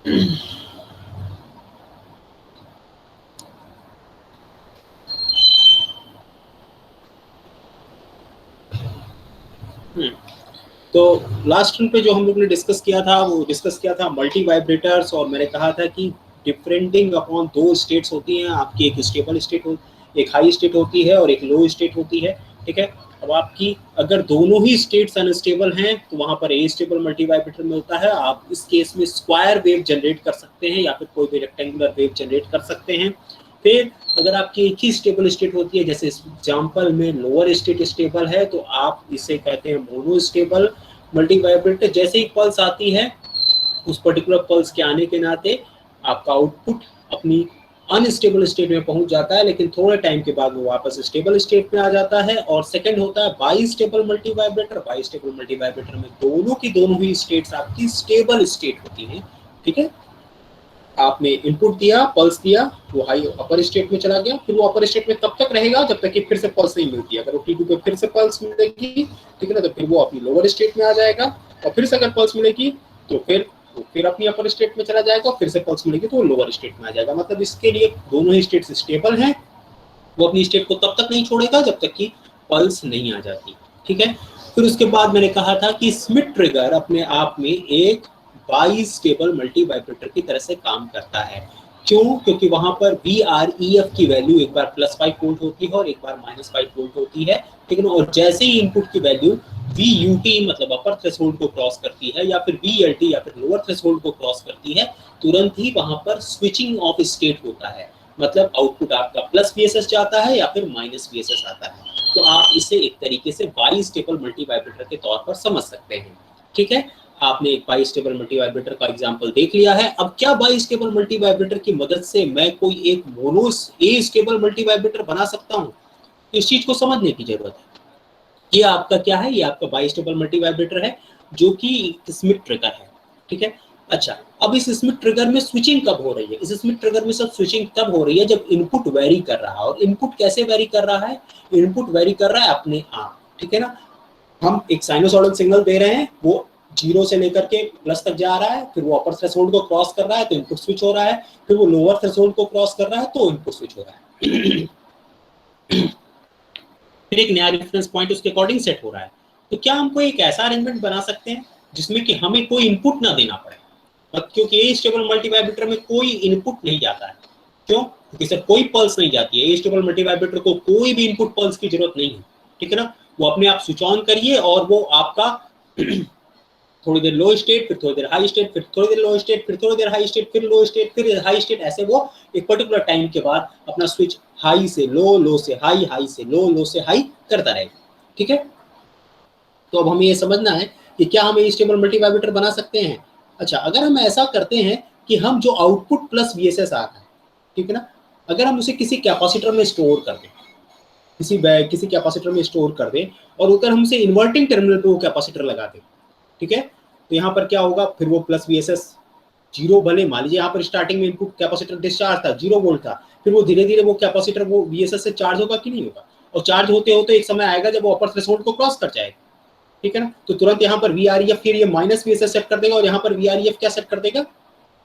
तो last run पे जो हम लोग ने डिस्कस किया था, वो डिस्कस किया था मल्टी वाइब्रेटर्स, और मैंने कहा था कि डिफरेंटिंग अपॉन दो स्टेट्स होती हैं आपकी, एक स्टेबल स्टेट हो, एक हाई स्टेट होती है और एक लो स्टेट होती है। ठीक है, अब आपकी अगर दोनों ही स्टेट्स अनस्टेबल हैं तो वहां पर ए स्टेबल मल्टी वाइब्रेटर में होता है, आप इस केस में स्क्वायर वेव जनरेट कर सकते हैं या फिर कोई भी रेक्टेंगुलर वेव जनरेट कर सकते हैं। फिर अगर आपकी एक ही स्टेबल स्टेट होती है, जैसे एग्जाम्पल में लोअर स्टेट स्टेबल है, तो आप इसे कहते हैं मोनो स्टेबल मल्टी वाइब्रेटर। जैसे ही पल्स आती है, उस पर्टिकुलर पल्स के आने के नाते आपका आउटपुट अपनी अनस्टेबल स्टेट में पहुंच जाता है, लेकिन थोड़े टाइम के बाद वो वापस स्टेबल स्टेट में आ जाता है। और सेकंड होता है by stable multi vibrator. By stable multi vibrator में दोनों की दोनों ही स्टेट्स आपकी स्टेबल स्टेट होती हैं। ठीक है, आपने इनपुट दिया, पल्स दिया, वो हाई अपर स्टेट में चला गया, फिर वो अपर स्टेट में तब तक रहेगा जब तक कि फिर से पल्स नहीं मिलती। अगर वो T2 पे फिर से पल्स मिलेगी, ठीक है ना, तो फिर वो अपनी लोअर स्टेट में आ जाएगा, और फिर से अगर पल्स मिलेगी तो फिर अपनी अपर स्टेट में चला जाएगा, फिर से पल्स मिलेगी तो वो लोअर स्टेट में आ जाएगा। मतलब इसके लिए दोनों ही स्टेट्स स्टेबल हैं, वो अपनी स्टेट को तब तक नहीं छोड़ेगा जब तक कि पल्स नहीं आ जाती। ठीक है, फिर उसके बाद मैंने कहा था कि स्मिथ ट्रिगर अपने आप में एक बाई स्टेबल मल्टी वाइब्रेटर की तरह से काम करता है। क्यों? क्योंकि वहां पर VREF की वैल्यू एक बार +5 वोल्ट होती है और एक बार -5 वोल्ट होती है। ठीक है ना, और जैसे ही इनपुट की वैल्यू VUT मतलब अपर थ्रेशोल्ड को क्रॉस करती है, या फिर VLT या फिर लोअर थ्रेशोल्ड को क्रॉस करती है, तुरंत ही वहां पर स्विचिंग ऑफ स्टेट होता है। मतलब आउटपुट आपका +VSS जाता है या फिर -VSS आता है। तो आप इसे एक तरीके से बाई स्टेबल मल्टी वाइब्रेटर के तौर पर समझ सकते हैं। ठीक है, आपने एक बाई स्टेबल मल्टी वाइब्रेटर का एग्जांपल देख लिया है। अब क्या बाई स्टेबल मल्टी वाइब्रेटर की मदद से मैं कोई एक मोनो ए स्टेबल मल्टी वाइब्रेटर बना सकता हूँ? तो इस चीज को समझने की जरूरत है। ये आपका क्या है? ये आपका बाई स्टेबल मल्टी वाइब्रेटर है, जो कि स्मिथ ट्रिगर है। ठीक है, अच्छा, अब इस स्मिथ ट्रिगर में स्विचिंग कब हो रही है? इस स्मिथ ट्रिगर में सब स्विचिंग तब हो रही है जब इनपुट वेरी कर रहा है। और इनपुट कैसे वेरी कर रहा है? इनपुट वेरी कर रहा है अपने आप। ठीक है ना, हम एक साइनोसॉइडल सिग्नल दे रहे हैं, वो 0 से लेकर के प्लस तक जा रहा है, फिर वो अपर थ्रेशोल्ड को क्रॉस कर रहा है तो इनपुट स्विच हो रहा है, फिर वो लोअर थ्रेशोल्ड को क्रॉस कर रहा है तो इनपुट स्विच हो रहा है। फिर एक नया रेफरेंस पॉइंट उसके अकॉर्डिंग सेट हो रहा है। तो क्या हमको एक ऐसा अरेंजमेंट बना सकते हैं जिसमें कि हमें कोई इनपुट ना देना पड़े? क्योंकि ए स्टेबल मल्टी वाइब्रेटर में कोई इनपुट नहीं जाता है। क्यों? क्योंकि सर कोई पल्स नहीं जाती है। ए स्टेबल मल्टी वाइब्रेटर को कोई भी इनपुट पल्स की जरूरत नहीं है। ठीक है ना, वो अपने आप स्विच ऑन करिए और वो आपका थोड़ी देर लो स्टेट, फिर थोड़ी देर हाई स्टेट, फिर थोड़ी देर लो स्टेट, फिर थोड़ी देर हाई स्टेट, फिर लो स्टेट, फिर हाई स्टेट, ऐसे वो एक पर्टिकुलर टाइम के बाद अपना स्विच हाई से लो, लो से हाई, हाई से लो, लो से हाई करता रहेगा। ठीक है, तो अब हमें ये समझना है कि क्या हम स्टेबल मल्टी वाइब्रेटर बना सकते हैं। अच्छा, अगर हम ऐसा करते हैं कि हम जो आउटपुट प्लस VSS आ रहा है, ठीक है ना, अगर हम उसे किसी कैपेसिटर में स्टोर कर दें, किसी कैपेसिटर में स्टोर कर दें, और अगर हम उसे इन्वर्टिंग टर्मिनल पे वो कैपेसिटर लगा दें, ठीक है, तो यहाँ पर क्या होगा? फिर वो +VSS 0, भले मान लीजिए यहाँ पर स्टार्टिंग में इनपुट कैपेसिटर डिस्चार्ज था, 0 वोल्ट था, फिर वो धीरे धीरे वो कैपेसिटर वो VSS से चार्ज होगा कि नहीं होगा? और चार्ज होते होते एक समय आएगा जब वो अपर थ्रेशोल्ड को क्रॉस कर जाएगा। ठीक है ना, तो तुरंत यहाँ पर VREF फिर ये -VSS सेट कर देगा, और यहाँ पर VREF क्या सेट कर देगा?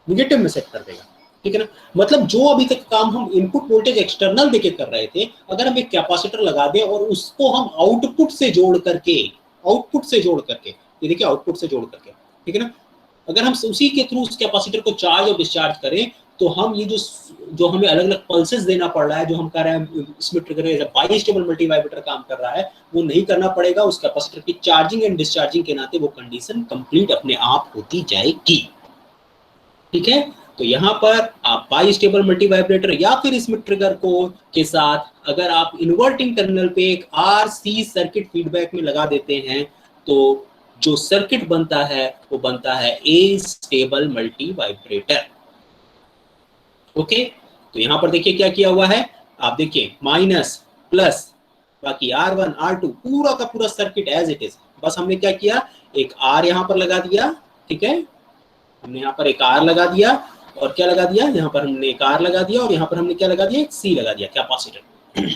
निगेटिव में सेट कर देगा। ठीक है ना, मतलब जो अभी तक काम हम इनपुट वोल्टेज एक्सटर्नल देके कर रहे थे, अगर हम एक कैपेसिटर लगा दें और उसको हम आउटपुट से जोड़ करके, ये देखिए आउटपुट से जोड़ करके, ठीक है ना, अगर हम उसी के थ्रू उस कैपेसिटर को चार्ज और डिस्चार्ज करें, तो हम ये जो हमें अलग अलग पल्सेस देना पड़ रहा है, जो हम कर रहे हैं इसमें trigger by stable multi vibrator काम कर रहा है, वो नहीं करना पड़ेगा। उस कैपेसिटर की चार्जिंग एंड डिस्चार्जिंग के नाते वो कंडीशन कंप्लीट अपने आप होती जाएगी। ठीक है, तो यहाँ पर आप बाई स्टेबल मल्टी वाइब्रेटर या फिर स्मिथ ट्रिगर को के साथ अगर आप इन्वर्टिंग टर्मिनल पे एक RC सर्किट फीडबैक में लगा देते हैं, तो जो सर्किट बनता है वो बनता है ए स्टेबल मल्टी वाइब्रेटर। ओके, तो यहाँ पर देखिए क्या किया हुआ है, आप देखिए माइनस प्लस, बाकी R1 R2 पूरा का पूरा सर्किट एज इट इज। बस हमने क्या किया, एक R यहाँ पर लगा दिया। ठीक है, हमने यहाँ पर एक R लगा दिया, और क्या लगा दिया, यहाँ पर हमने एक R लगा दिया, और यहाँ पर हमने क्या लगा दिया, एक C लगा दिया, कैपेसिटर।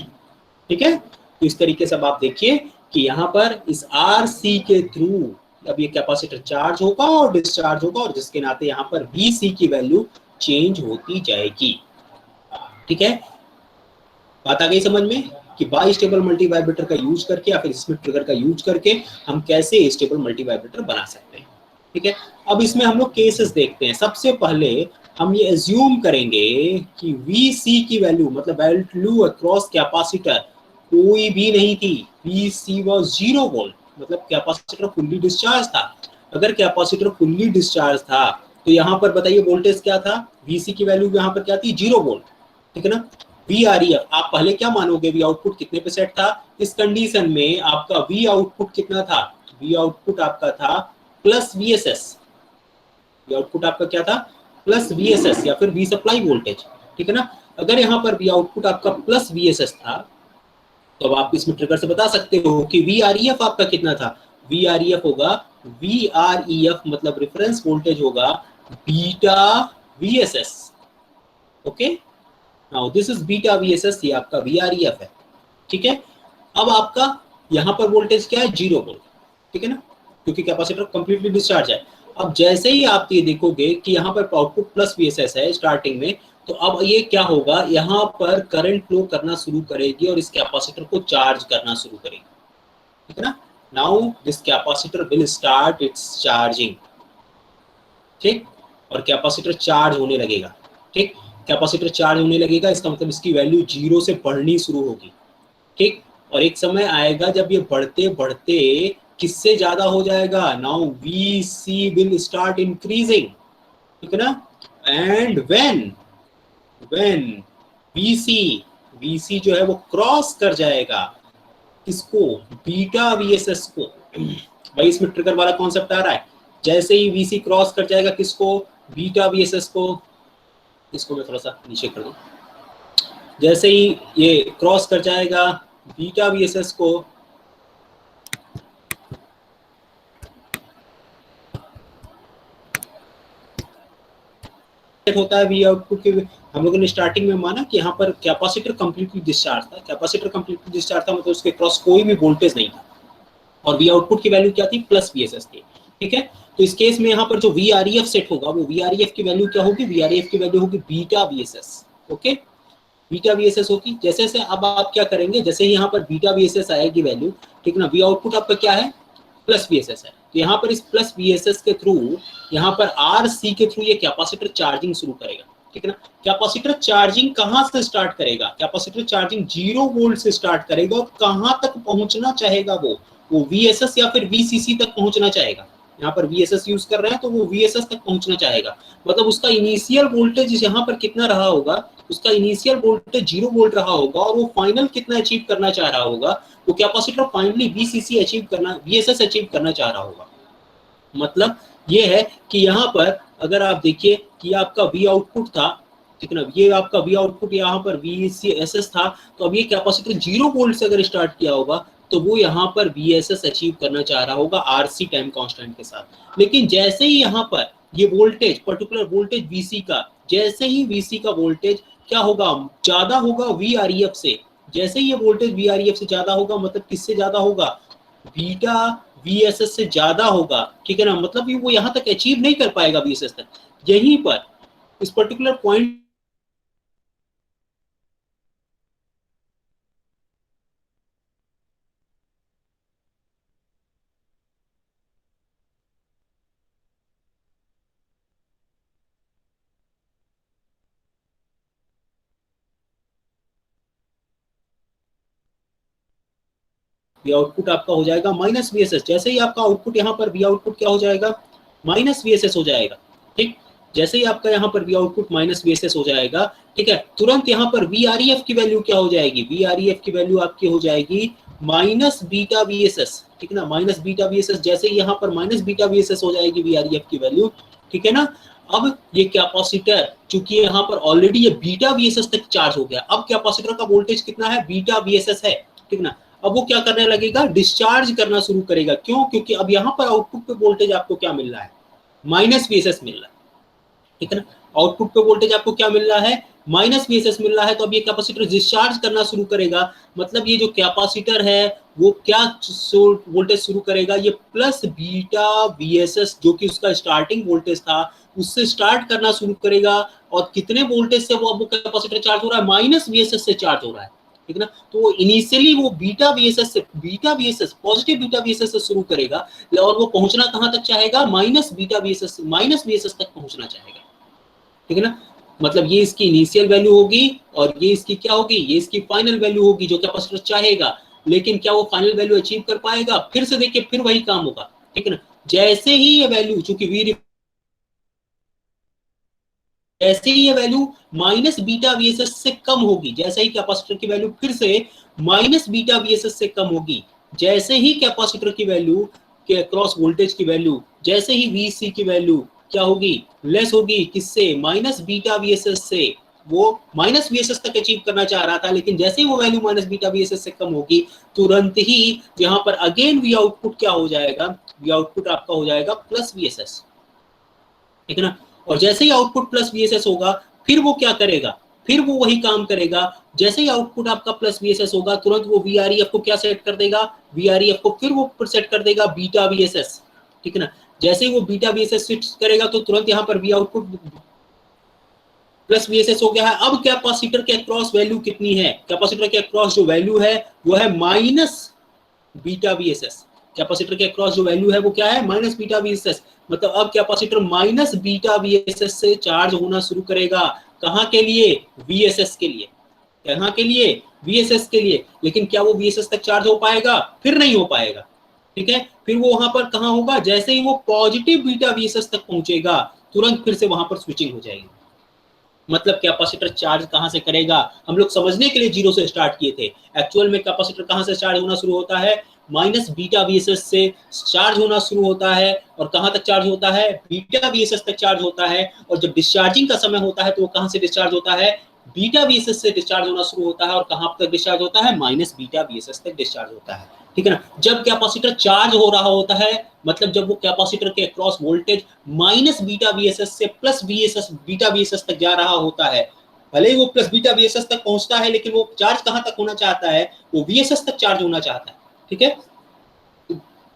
ठीक है, तो इस तरीके से अब आप देखिए कि यहाँ पर इस RC के थ्रू अब ये कैपेसिटर चार्ज होगा और डिस्चार्ज होगा, और जिसके नाते यहाँ पर VC की वैल्यू चेंज होती जाएगी। ठीक है, बात आ गई समझ में कि बाई स्टेबल मल्टी वाइब्रेटर का यूज करके या फिर स्मिथ ट्रिगर का यूज करके हम कैसे स्टेबल मल्टी वाइब्रेटर बना सकते हैं। ठीक है, अब इसमें हम लोग केसेस देखते हैं। सबसे पहले हम ये एज्यूम करेंगे कि VC की वैल्यू, मतलब वैल्यू अक्रॉस कैपेसिटर कोई भी नहीं थी। VC वाज 0 वोल्ट, मतलब कैपेसिटर फुल्ली डिस्चार्ज था। अगर कैपेसिटर फुल्ली डिस्चार्ज था तो यहाँ पर बताइए वोल्टेज क्या था, VC की वैल्यू यहाँ पर क्या थी, 0 वोल्ट। ठीक है ना। VREF आप पहले क्या मानोगे, V आउटपुट कितने पे सेट था। इस कंडीशन में आपका V आउटपुट कितना था, V आउटपुट आपका था प्लस VSS। V आउटपुट आपका क्या था, प्लस VSS या फिर V सप्लाई वोल्टेज। ठीक है ना। अगर यहाँ पर V आउटपुट आपका प्लस VSS था तो अब आप इसमें ट्रिगर से बता सकते हो कि VREF आपका कितना था। VREF होगा, VREF मतलब रेफरेंस वोल्टेज होगा beta VSS। Okay, now this is beta VSS, ये आपका VREF है। ठीक है, अब आपका यहाँ पर वोल्टेज क्या है, 0 वोल्ट। ठीक है ना, क्योंकि कैपेसिटर कंप्लीटली डिस्चार्ज है। अब जैसे ही आप ये देखोगे कि यहाँ पर आउटपुट प्लस VSS है स्टार्टिंग में, तो अब ये क्या होगा, यहाँ पर करंट फ्लो करना शुरू करेगी और इस कैपेसिटर को चार्ज करना शुरू करेगी। ठीक है ना, now this capacitor will start it's charging. ठीक, और कैपेसिटर चार्ज होने लगेगा। ठीक, कैपेसिटर चार्ज होने लगेगा, इसका मतलब इसकी वैल्यू 0 से बढ़नी शुरू होगी। ठीक, और एक समय आएगा जब ये बढ़ते बढ़ते किससे ज्यादा हो जाएगा, now VC will start increasing. ठीक है ना, एंड व्हेन VC जो है वो क्रॉस कर जाएगा इसको, बीटा VSS को। भाई इसमें ट्रिगर वाला कॉन्सेप्ट आ रहा है। जैसे ही VC क्रॉस कर जाएगा किसको, बीटा VSS को। इसको मैं थोड़ा सा नीचे कर दूं। जैसे ही ये क्रॉस कर जाएगा बीटा VSS को, होता है V आउटपुट के। हम लोगों ने स्टार्टिंग में माना कि यहाँ पर कैपेसिटर कंप्लीटली डिस्चार्ज था। कैपेसिटर कंप्लीटली डिस्चार्ज था मतलब उसके क्रॉस कोई भी वोल्टेज नहीं था, और V आउटपुट की वैल्यू क्या थी, प्लस VSS थी। ठीक है, तो इस केस में यहाँ पर जो VREF सेट होगा वो VREF की वैल्यू क्या होगी, VREF की वैल्यू होगी beta VSS। Okay, beta VSS होगी। जैसे जैसे अब आप क्या करेंगे, जैसे ही यहाँ पर बीटा VSS आएगी वैल्यू, ठीक ना, V आउटपुट आपका क्या है, प्लस VSS है, तो यहाँ पर इस प्लस VSS के थ्रू, यहाँ पर RC के थ्रू ये कैपेसिटर चार्जिंग शुरू करेगा। ठीक है ना, कैपेसिटर चार्जिंग कहाँ से स्टार्ट करेगा, कैपेसिटर चार्जिंग 0 वोल्ट से स्टार्ट करेगा, और कहाँ तक पहुंचना चाहेगा वो VSS या फिर VCC तक पहुंचना चाहेगा। यहाँ पर VSS यूज कर रहे हैं तो वो VSS तक पहुंचना चाहेगा। मतलब उसका इनिशियल वोल्टेज यहाँ पर कितना रहा होगा, उसका इनिशियल वोल्टेज 0 वोल्ट रहा होगा, और वो फाइनल कितना अचीव करना चाह रहा होगा, वो कैपेसिटर फाइनली VCC अचीव करना, VSS अचीव करना चाह रहा होगा। मतलब ये है कि यहाँ पर अगर आप देखिए कि आपका V आउटपुट था, ठीक है ना, ये आपका V आउटपुट यहाँ पर VSS था, तो अब ये कैपेसिटर 0 वोल्ट से अगर स्टार्ट किया होगा तो वो यहाँ पर VSS अचीव करना चाह रहा होगा RC टाइम कांस्टेंट के साथ। लेकिन जैसे ही यहाँ पर ये वोल्टेज, पर्टिकुलर वोल्टेज VC का, जैसे ही VC का वोल्टेज क्या होगा, ज्यादा होगा VREF से। जैसे ही ये वोल्टेज VREF से ज्यादा होगा, मतलब किससे ज्यादा होगा, बीटा VSS से ज्यादा होगा। ठीक है ना, मतलब वो यहाँ तक अचीव नहीं कर पाएगा VSS तक। यहीं पर इस पर्टिकुलर पॉइंट आउटपुट आपका हो जाएगा माइनस VSS। जैसे ही आपका आउटपुट यहाँ पर V आउटपुट क्या हो जाएगा, माइनस VSS हो जाएगा। ठीक, जैसे ही आपका यहाँ पर V आउटपुट माइनस VSS हो जाएगा, ठीक है, तुरंत यहाँ पर VREF की वैल्यू क्या हो जाएगी, VREF की वैल्यू आपकी हो जाएगी माइनस बीटा VSS। ठीक है ना, माइनस बीटा VSS। जैसे ही यहाँ पर माइनस बीटा VSS हो जाएगी VREF की वैल्यू, ठीक है ना। अब ये कैपेसिटर, चूंकि यहाँ पर ऑलरेडी ये बीटा VSS तक चार्ज हो गया, अब कैपेसिटर का वोल्टेज कितना है, बीटा VSS है। ठीक ना, अब वो क्या करने लगेगा, डिस्चार्ज करना शुरू करेगा। क्यों, क्योंकि अब यहाँ पर आउटपुट पे वोल्टेज आपको क्या मिल रहा है, माइनस VSS मिल रहा है। ठीक है ना, आउटपुट पे वोल्टेज आपको क्या मिल रहा है, माइनस VSS मिल रहा है। तो अब ये कैपेसिटर डिस्चार्ज करना शुरू करेगा। मतलब ये जो कैपेसिटर है वो क्या वोल्टेज शुरू करेगा, ये प्लस बीटा वीएसएस जो कि उसका स्टार्टिंग वोल्टेज था उससे स्टार्ट करना शुरू करेगा। और कितने वोल्टेज से वो कैपेसिटर चार्ज हो रहा है, माइनस वीएसएस से चार्ज हो रहा है, ठीक है ना। तो इनिशियली वो beta VSS positive beta VSS से शुरू करेगा और वो पहुंचना कहां तक चाहेगा, माइनस वीएसएस तक पहुंचना चाहेगा, ठीक है ना। मतलब ये इसकी इनिशियल वैल्यू होगी और ये इसकी क्या होगी, ये इसकी फाइनल वैल्यू होगी जो कैपेसिटर चाहेगा। लेकिन क्या वो फाइनल वैल्यू अचीव कर पाएगा, फिर से देखिए फिर वही काम होगा, ठीक है ना। जैसे ही ये वैल्यू, चूंकि जैसे ही ये वैल्यू माइनस बीटा वीएसएस से कम होगी, जैसे ही कैपेसिटर की वैल्यू फिर से माइनस बीटा वीएसएस से कम होगी, जैसे ही कैपेसिटर की वैल्यू के क्रॉस वोल्टेज की वैल्यू, जैसे ही वीसी की वैल्यू क्या होगी, लेस होगी, किससे, माइनस बीटा वीएसएस से। वो माइनस वीएसएस तक अचीव करना चाह रहा था, लेकिन जैसे ही वो वैल्यू माइनस बीटा वीएसएस से कम होगी, तुरंत ही यहाँ पर अगेन वी आउटपुट क्या हो जाएगा, वी आउटपुट आपका हो जाएगा प्लस वीएसएस, ठीक है ना। और जैसे ही आउटपुट प्लस वीएसएस होगा, फिर वो क्या करेगा, फिर वो वही काम करेगा। जैसे ही आउटपुट आपका प्लस वीएसएस होगा, तुरंत वो वीआरईएफ को क्या सेट कर देगा, वीआरईएफ को फिर वो सेट कर देगा बीटा वीएसएस, ठीक है ना। जैसे ही वो बीटा वीएसएस स्विच करेगा तो तुरंत यहाँ पर वी आउटपुट प्लस वीएसएस हो गया है। अब कैपेसिटर के अक्रॉस वैल्यू कितनी है, कैपेसिटर के अक्रॉस जो वैल्यू है वो है माइनस बीटा वीएसएस। कैपेसिटर के अक्रॉस जो वैल्यू है वो क्या है, माइनस बीटा वीएसएस। मतलब अब कैपेसिटर माइनस बीटा वीएसएस से चार्ज होना शुरू करेगा, कहां के लिए, वीएसएस के लिए, कहां के लिए, वीएसएस के लिए। लेकिन क्या वो वीएसएस तक चार्ज हो पाएगा, फिर नहीं हो पाएगा, ठीक है। फिर वो वहां पर कहां होगा, जैसे ही वो पॉजिटिव बीटा वीएसएस तक पहुंचेगा, तुरंत फिर से वहां पर स्विचिंग हो जाएगी। मतलब कैपेसिटर चार्ज कहां से करेगा, हम लोग समझने के लिए जीरो से स्टार्ट किए थे। एक्चुअल में कैपेसिटर कहां से चार्ज होना शुरू होता है, माइनस बीटा वीएसएस से चार्ज होना शुरू होता है। और कहां तक चार्ज होता है, बीटा वीएसएस तक चार्ज होता है। और जब डिस्चार्जिंग का समय होता है तो वो कहां से डिस्चार्ज होता है, बीटा वीएसएस से डिस्चार्ज होना शुरू होता है। और कहां तक डिस्चार्ज होता है, माइनस बीटा वीएसएस तक डिस्चार्ज होता है, ठीक है ना। जब कैपेसिटर चार्ज हो रहा होता है, मतलब जब वो कैपेसिटर के across voltage minus beta VSS से प्लस वीएसएस बीटा वीएसएस तक जा रहा होता है, भले ही वो प्लस बीटा वीएसएस तक पहुंचता है, लेकिन वो चार्ज कहां तक होना चाहता है, वो वीएसएस तक चार्ज होना चाहता है, ठीक है।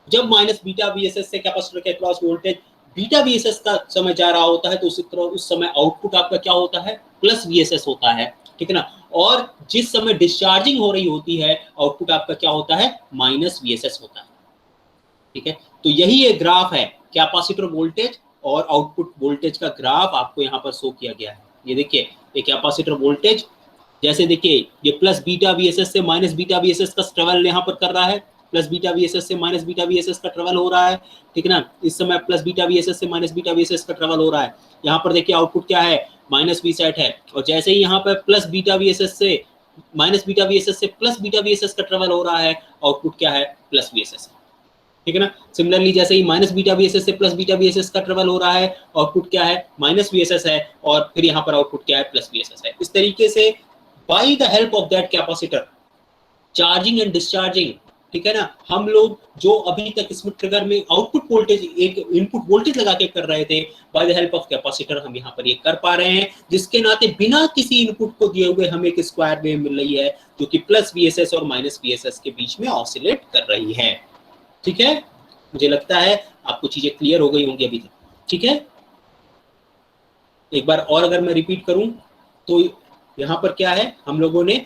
जब माइनस बीटा वीएसएस से कैपेसिटर के अक्रॉस वोल्टेज बीटा वीएसएस का समय जा रहा होता है, तो उस समय आउटपुट आपका क्या होता है, प्लस वीएसएस होता है, ठीक है ना। और जिस समय डिस्चार्जिंग हो रही होती है, आउटपुट आपका क्या होता है, माइनस वीएसएस होता है, ठीक है। तो यही एक ग्राफ है, कैपेसिटर वोल्टेज और आउटपुट वोल्टेज का ग्राफ आपको यहाँ पर शो किया गया है। ये देखिए, ये कैपेसिटर वोल्टेज, जैसे देखिए ये प्लस बीटा वीएसएस से माइनस बीटा वीएसएस का ट्रेवल यहाँ पर कर रहा है, प्लस बीटा वीएसएस से माइनस बीटा वीएसएस का ट्रेवल हो रहा है, ठीक है ना। इस समय प्लस बीटा वीएसएस से माइनस बीटा वीएसएस का ट्रेवल हो रहा है। यहाँ पर देखिए आउटपुट क्या है, माइनस वी सेट है। और जैसे ही यहाँ पर प्लस बीटा वीएसएस से माइनस बीटा वीएसएस से प्लस बीटा वीएसएस का ट्रेवल हो रहा है, आउटपुट क्या है, प्लस वीएसएस, ठीक है ना। सिमिलरली जैसे ही माइनस बीटा वीएसएस से प्लस बीटा वीएसएस का ट्रेवल हो रहा है, आउटपुट क्या है, माइनस वीएसएस है। और फिर यहाँ पर आउटपुट क्या है, प्लस वीएसएस है। इस तरीके से by the help of that capacitor charging and discharging, ठीक है ना, हम लोग जो अभी तक इसमें ट्रिगर में आउटपुट वोल्टेज एक इनपुट वोल्टेज लगा के कर रहे थे, by the help of capacitor हम यहाँ पर ये कर पा रहे हैं, जिसके नाते बिना किसी इनपुट को दिए हुए हमें एक स्क्वायर वेव मिल रही है जो कि प्लस वीएसएस और माइनस वीएसएस के बीच में ऑसिलेट कर रही है, ठीक है। मुझे लगता है आपको चीजें क्लियर हो गई होंगी अभी तक, ठीक है। एक बार और अगर मैं रिपीट करूं तो यहाँ पर क्या है, हम लोगों ने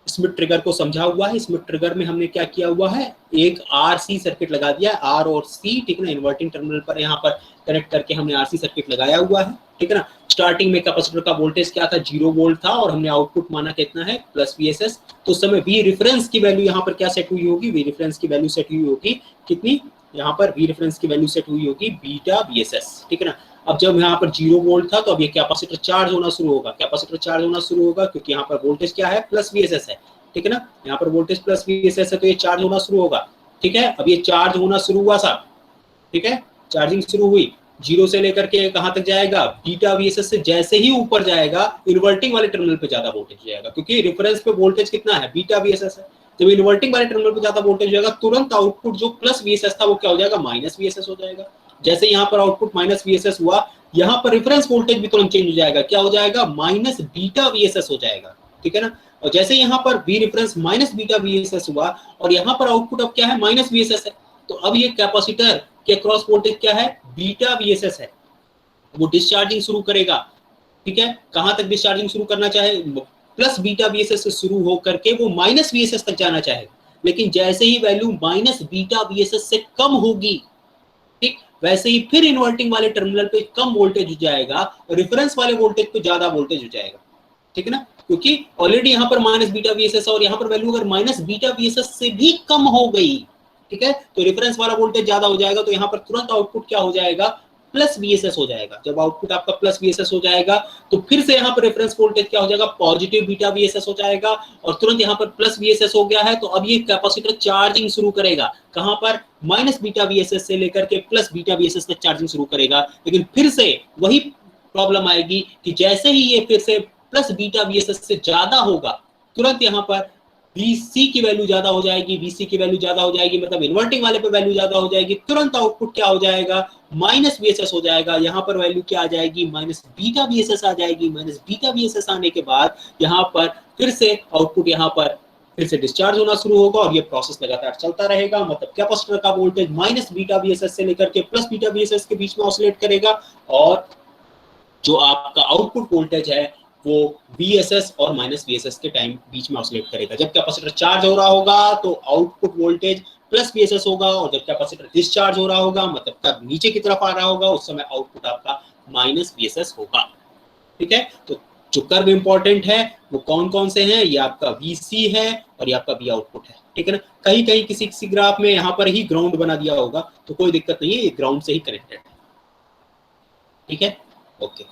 स्मिथ ट्रिगर को समझा हुआ है। स्मिथ ट्रिगर में हमने क्या किया हुआ है, एक आरसी सर्किट लगा दिया, आर और सी, ठीक है ना, इन्वर्टिंग टर्मिनल पर यहाँ पर कनेक्ट करके हमने आरसी सर्किट लगाया हुआ है, ठीक है ना। स्टार्टिंग में कैपेसिटर का वोल्टेज क्या था, 0 वोल्ट था, और हमने आउटपुट माना कितना है, प्लस वीएसएस। तो उस समय वी रेफरेंस की वैल्यू यहाँ पर क्या सेट हुई होगी, वी रेफरेंस की वैल्यू सेट हुई होगी कितनी, यहाँ पर वी रेफरेंस की वैल्यू सेट हुई होगी बीटा वीएसएस, ठीक है ना। अब जब यहाँ पर 0 वोल्ट था, तो अब ये कैपेसिटर चार्ज होना शुरू होगा, कैपेसिटर चार्ज होना शुरू होगा, क्योंकि यहाँ पर वोल्टेज क्या है, प्लस वीएसएस है, ठीक है ना। यहाँ पर वोल्टेज प्लस वीएसएस है, तो ये चार्ज होना शुरू होगा, ठीक है। अब ये चार्ज होना शुरू हुआ साहब, ठीक है, चार्जिंग शुरू हुई, 0 से लेकर के कहां तक जाएगा, बीटा वीएसएस से जैसे ही ऊपर जाएगा, इन्वर्टिंग वाले टर्मिनल पे ज्यादा वोल्टेज जाएगा, क्योंकि रेफरेंस पे वोल्टेज कितना है, बीटा वीएसएस है। जब इन्वर्टिंग वाले टर्मिनल पे ज्यादा वोल्टेज जाएगा, तुरंत आउटपुट जो प्लस वीएसएस था वो क्या हो जाएगा, माइनस वीएसएस हो जाएगा। जैसे यहाँ पर आउटपुट माइनस वीएसएस हुआ, यहाँ पर रेफरेंस वोल्टेज भी तुरंत चेंज हो जाएगा, क्या हो जाएगा, माइनस बीटा वीएसएस हो जाएगा, ठीक है ना। और जैसे यहाँ पर we reference minus beta VSS हुआ और यहाँ पर आउटपुट अब क्या है माइनस VSS है, तो अब ये कैपेसिटर के क्रॉस वोल्टेज क्या है बीटा VSS है, वो डिस्चार्जिंग शुरू करेगा। ठीक है, कहां तक डिस्चार्जिंग शुरू करना चाहे, प्लस बीटा VSS से शुरू होकर के वो माइनस VSS तक जाना चाहेगा, लेकिन जैसे ही वैल्यू माइनस बीटा VSS से कम होगी, ठीक, वैसे ही फिर इन्वर्टिंग वाले टर्मिनल पे कम वोल्टेज हो जाएगा, रेफरेंस वाले वोल्टेज पे ज्यादा वोल्टेज हो जाएगा। ठीक है ना, क्योंकि ऑलरेडी यहाँ पर माइनस बीटा VSS और यहाँ पर वैल्यू अगर माइनस बीटा VSS से भी कम हो गई, ठीक है, तो रेफरेंस वाला वोल्टेज ज्यादा हो जाएगा, तो यहाँ पर तुरंत आउटपुट क्या हो जाएगा प्लस VSS हो जाएगा। जब आउटपुट आपका प्लस VSS हो जाएगा तो फिर से यहाँ पर रेफरेंस वोल्टेज क्या हो जाएगा पॉजिटिव बीटा VSS हो जाएगा, और तुरंत यहाँ पर प्लस VSS हो गया है, तो अब ये कैपेसिटर चार्जिंग शुरू करेगा। कहां पर माइनस बीटा VSS से लेकर के प्लस बीटा VSS तक चार्जिंग शुरू करेगा, लेकिन फिर से वही प्रॉब्लम आएगी कि जैसे ही ये फिर से प्लस बीटा VSS से ज्यादा होगा, तुरंत यहाँ पर VC की वैल्यू ज्यादा हो जाएगी, VC की वैल्यू ज्यादा हो जाएगी, मतलब इन्वर्टिंग वाले पे वैल्यू ज्यादा हो जाएगी, तुरंत आउटपुट क्या हो जाएगा माइनस VSS हो जाएगा। यहाँ पर वैल्यू क्या आ जाएगी माइनस बीटा VSS आ जाएगी। माइनस बीटा VSS आने के बाद यहाँ पर फिर से आउटपुट यहाँ पर फिर से डिस्चार्ज होना शुरू होगा और ये प्रोसेस लगातार चलता रहेगा। मतलब कैपेसिटर का वोल्टेज माइनस बीटा VSS से लेकर के प्लस बीटा VSS के बीच में ऑसिलेट करेगा, और जो आपका आउटपुट वोल्टेज है वो VSS और माइनस VSS के टाइम बीच में ऑसिलेट करेगा। जब कैपेसिटर चार्ज हो रहा होगा तो आउटपुट वोल्टेज प्लस VSS होगा, और जब कैपेसिटर डिस्चार्ज हो रहा होगा मतलब तब नीचे की तरफ आ रहा होगा, उस समय आउटपुट आपका माइनस VSS होगा। ठीक है, तो जो कर्व इंपॉर्टेंट है वो कौन कौन से हैं, ये आपका VC है और ये आपका V आउटपुट है। ठीक है ना, कहीं कहीं किसी किसी ग्राफ में यहाँ पर ही ग्राउंड बना दिया होगा तो कोई दिक्कत नहीं है, ये ग्राउंड से ही कनेक्टेड है। ठीक है, ओके।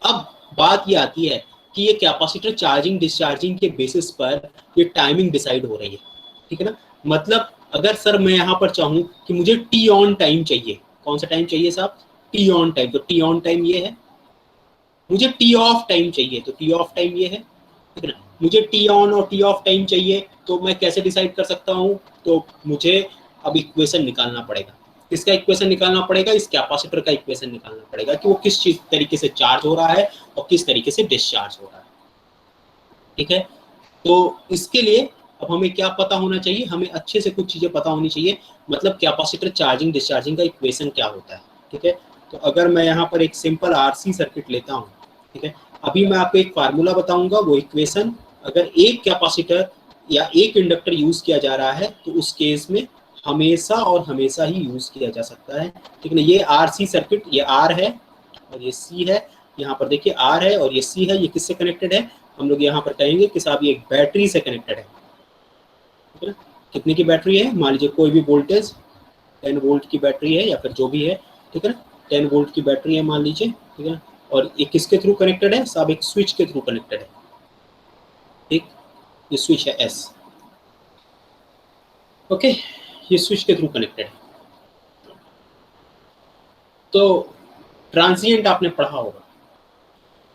अब बात ये आती है कि ये कैपेसिटर चार्जिंग डिस्चार्जिंग के बेसिस पर ये टाइमिंग डिसाइड हो रही है। ठीक है ना, मतलब अगर सर मैं यहाँ पर चाहूँ कि मुझे टी ऑन टाइम चाहिए, कौन सा टाइम चाहिए साहब टी ऑन टाइम, तो टी ऑन टाइम ये है। मुझे टी ऑफ टाइम चाहिए तो टी ऑफ टाइम ये है। ठीक है ना, मुझे टी ऑन और टी ऑफ टाइम चाहिए तो मैं कैसे डिसाइड कर सकता हूँ, तो मुझे अब इक्वेशन निकालना पड़ेगा। किसका इक्वेशन निकालना पड़ेगा, इस कैपेसिटर का इक्वेशन निकालना पड़ेगा कि वो किस चीज तरीके से चार्ज हो रहा है और किस तरीके से डिस्चार्ज हो रहा है। ठीक है, तो इसके लिए अब हमें क्या पता होना चाहिए, हमें अच्छे से कुछ चीजें पता होनी चाहिए, मतलब कैपेसिटर चार्जिंग डिस्चार्जिंग का इक्वेशन क्या होता है। ठीक है, तो अगर मैं यहाँ पर एक सिंपल RC सर्किट लेता हूँ, ठीक है, अभी मैं आपको एक फार्मूला बताऊंगा, वो इक्वेशन अगर एक कैपेसिटर या एक इंडक्टर यूज किया जा रहा है तो उस केस में हमेशा और हमेशा ही यूज किया जा सकता है। ठीक है ना, ये RC सर्किट, ये R है और ये C है, यहाँ पर देखिए R है और ये C है, ये किससे कनेक्टेड है, हम लोग यहाँ पर कहेंगे कि साहब ये एक बैटरी से कनेक्टेड है। ठीक है ना, कितने की बैटरी है, मान लीजिए कोई भी वोल्टेज 10 वोल्ट की बैटरी है या फिर जो भी है, ठीक है ना, 10 वोल्ट की बैटरी है मान लीजिए। ठीक है, और ये किसके थ्रू कनेक्टेड है साहब, एक स्विच के थ्रू कनेक्टेड है। ठीक, ये स्विच है S, ओके, ये स्विच के थ्रू कनेक्टेड है। तो ट्रांजिएंट आपने पढ़ा होगा,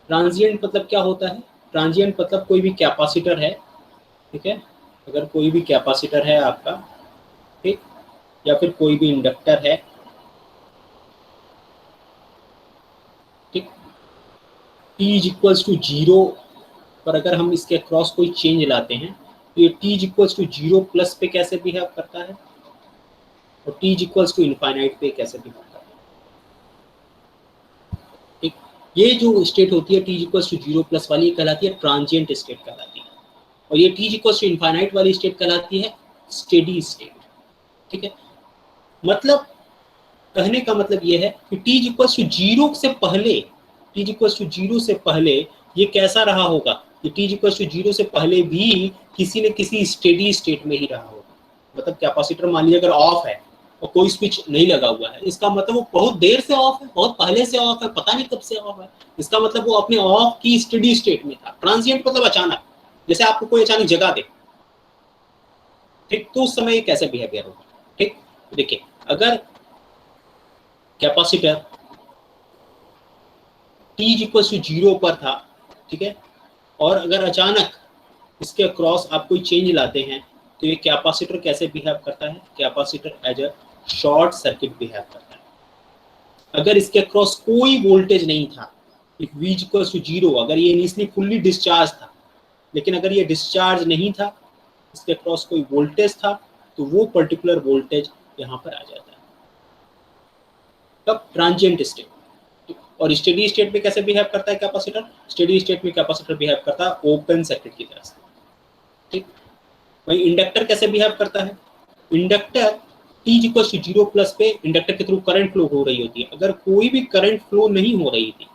ट्रांजिएंट मतलब क्या होता है, ट्रांजिएंट मतलब कोई भी कैपेसिटर है, ठीक है, अगर कोई भी कैपेसिटर है आपका, ठीक, या फिर कोई भी इंडक्टर है, ठीक, t इक्वल्स टू 0 पर अगर हम इसके अक्रॉस कोई चेंज लाते हैं तो ये t इक्वल्स टू 0 प्लस पे कैसे बिहेव करता है और t इक्वल्स टू इनफाइनाइट पे कैसे बिहेव करता है। ठीक, ये जो स्टेट होती है t इक्वल्स टू 0 प्लस वाली कहलाती है ट्रांजिएंट स्टेट कहलाती है, और ये t इक्वल्स टू इनफाइनाइट वाली स्टेट कहलाती है स्टेडी स्टेट। ठीक है, मतलब कहने का मतलब ये है कि t इक्वल्स टू 0 से पहले, t इक्वल्स टू 0 से पहले ये कैसा रहा होगा कि t इक्वल्स टू 0 से पहले भी किसी न किसी स्टेडी स्टेट में ही रहा होगा। मतलब कैपेसिटर मान लीजिए अगर ऑफ है और कोई स्विच नहीं लगा हुआ है, इसका मतलब वो बहुत देर से ऑफ है, बहुत पहले से ऑफ है, पता नहीं कब से ऑफ है, इसका मतलब वो अपने ऑफ की स्टेडी स्टेट में था। ट्रांजिएंट मतलब अचानक, जैसे आपको कोई अचानक जगा दे, ठीक, तो उस समय कैसे बिहेवियर होगा। ठीक, देखिए अगर कैपेसिटर t इक्वल्स टू 0 पर था, ठीक है, और अगर अचानक इसके अक्रॉस आप कोई चेंज लाते हैं तो ये कैपेसिटर कैसे बिहेव करता है, capacitor as a short circuit behave करता है। अगर इसके अक्रॉस कोई वोल्टेज नहीं था, इफ V इक्वल्स टू 0, अगर ये इनिशियली फुल्ली डिस्चार्ज था, लेकिन अगर ये डिस्चार्ज नहीं था, इसके क्रॉस कोई वोल्टेज था, तो वो पर्टिकुलर वोल्टेज यहाँ पर आ जाता है। तब ट्रांजिएंट स्टेट। और स्टेडी स्टेट में कैसे बिहेव करता है कैपेसिटर? स्टेडी स्टेट में कैपेसिटर बिहेव करता है ओपन सर्किट की तरह से, ठीक। वही इंडक्टर कैसे बिहेव करता है? इंडक्टर t=0 प्लस पे इंडक्टर के थ्रू करंट फ्लो हो रही होती है। अगर कोई भी करंट फ्लो नहीं हो रही थी,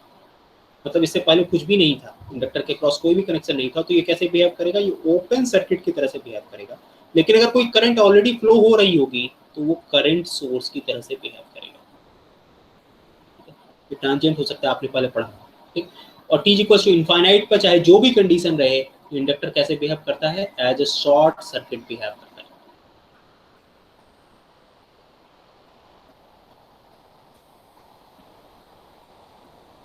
मतलब इससे पहले कुछ भी नहीं था, इंडक्टर के क्रॉस कोई भी कनेक्शन नहीं था, तो ये कैसे बिहेव करेगा? ये ओपन सर्किट की तरह से बिहेव करेगा। लेकिन अगर कोई करंट ऑलरेडी फ्लो हो रही होगी तो वो करंट सोर्स की तरह से बिहेव करेगा। ये ट्रांजिएंट हो सकता है, आपने पहले पढ़ा, ठीक। और t=इनफाइनाइट पर चाहे जो भी कंडीशन रहे, इंडक्टर कैसे बिहेव करता है? As a short circuit behave करता है,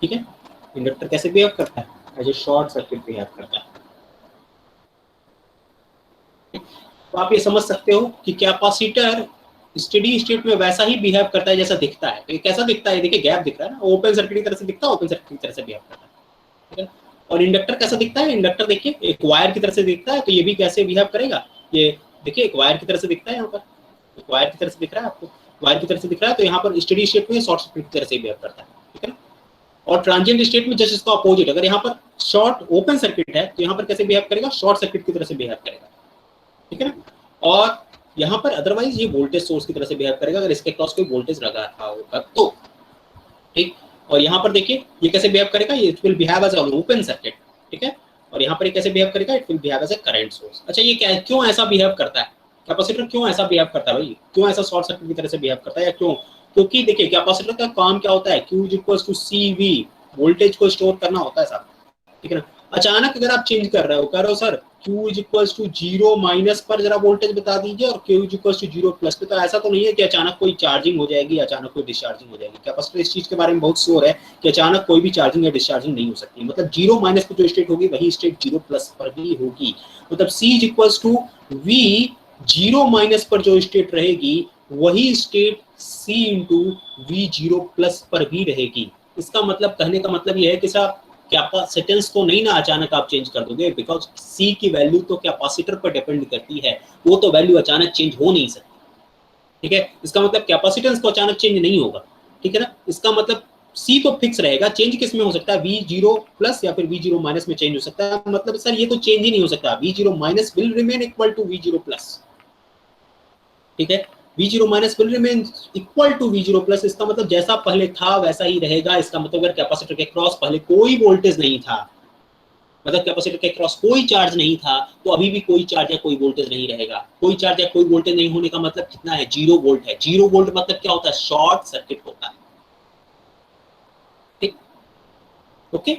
ठीक है। इंडक्टर कैसे बिहेव करता है? As a short circuit behave करता है। तो आप ये समझ सकते हो कि कैपेसिटर स्टेडी स्टेट में वैसा ही बिहेव करता है जैसा दिखता है। तो कैसा दिखता है? देखिए गैप दिख रहा है ना, ओपन सर्किट की तरह से दिखता है, ओपन सर्किट की तरह से बिहेव करता है, ठीक है। और इंडक्टर कैसा दिखता है? इंडक्टर देखिए एक वायर की तरह से दिखता है, तो ये भी कैसे बिहेव करेगा? ये देखिए एक वायर की तरह से दिखता है, यहाँ पर एक वायर की तरह से दिख रहा है आपको, वायर की तरह से दिख रहा है। तो यहाँ पर स्टेडी स्टेट में शॉर्ट सर्किट की तरह से बिहेव करता है, ठीक है ना। और ट्रांजिएंट स्टेट में जस्ट इसका अपोजिट, अगर यहाँ पर शॉर्ट ओपन सर्किट है तो यहाँ पर कैसे बिहेव करेगा? शॉर्ट सर्किट की तरह से बिहेव करेगा, ठीक है ना। और यहाँ पर अदरवाइज ये वोल्टेज सोर्स की तरह से बिहेव करेगा अगर इसके क्रॉस कोई वोल्टेज लगा रहा होगा तो, ठीक। और यहाँ पर देखिए ये कैसे बिहेव करेगा? ये it will behave as an open circuit, ठीक है। और यहाँ पर ये कैसे बिहेव करेगा? It will behave as a current source. अच्छा, ये क्या क्यों ऐसा बिहेव करता है? कैपेसिटर क्यों ऐसा बिहेव करता है भाई? क्यों ऐसा शॉर्ट सर्किट की तरह से बिहेव करता है या क्यों? क्योंकि देखिए कैपेसिटर का काम क्या होता है? Q=CV, वोल्टेज को स्टोर करना होता है साहब, ठीक है ना। अचानक अगर आप चेंज कर रहे हो, कह रहे हो सर Q=0 माइनस पर जरा वोल्टेज बता दीजिए और Q=0 प्लस पे, तो ऐसा तो नहीं है कि अचानक कोई चार्जिंग हो जाएगी, अचानक कोई डिस्चार्जिंग हो जाएगी। कैपेसिटर इस चीज के बारे में बहुत श्योर है कि अचानक कोई भी चार्जिंग या डिस्चार्जिंग नहीं हो सकती। मतलब 0 माइनस पे जो स्टेट होगी वही स्टेट 0 प्लस पर भी होगी। मतलब C=V, 0 माइनस पर जो स्टेट रहेगी वही स्टेट C×V0 प्लस पर भी रहेगी। इसका मतलब, कहने का मतलब यह है कि साहब कैपेसिटेंस को नहीं ना अचानक आप चेंज कर दोगे, बिकॉज सी की वैल्यू तो कैपेसिटर पर डिपेंड करती है, वो तो वैल्यू अचानक चेंज हो नहीं सकती, ठीक है। इसका मतलब कैपेसिटेंस को अचानक चेंज नहीं होगा, ठीक है ना। इसका मतलब सी तो फिक्स रहेगा, चेंज किस में हो सकता है? V0 प्लस या फिर V0 माइनस में चेंज हो सकता है। मतलब सर ये तो चेंज ही नहीं हो सकता, V0 minus will remain equal to V0 plus, ठीक है। V0 minus will remain equal to V0 plus, इसका मतलब जैसा पहले था वैसा ही रहेगा। इसका मतलब अगर कैपेसिटर के क्रॉस पहले कोई वोल्टेज नहीं था, मतलब कैपेसिटर के क्रॉस कोई चार्ज नहीं था, तो अभी भी कोई चार्ज या कोई वोल्टेज नहीं रहेगा। कोई चार्ज या कोई वोल्टेज नहीं होने का मतलब कितना है? 0 वोल्ट है। 0 वोल्ट मतलब क्या होता है? शॉर्ट सर्किट होता है, ठीक, ओके।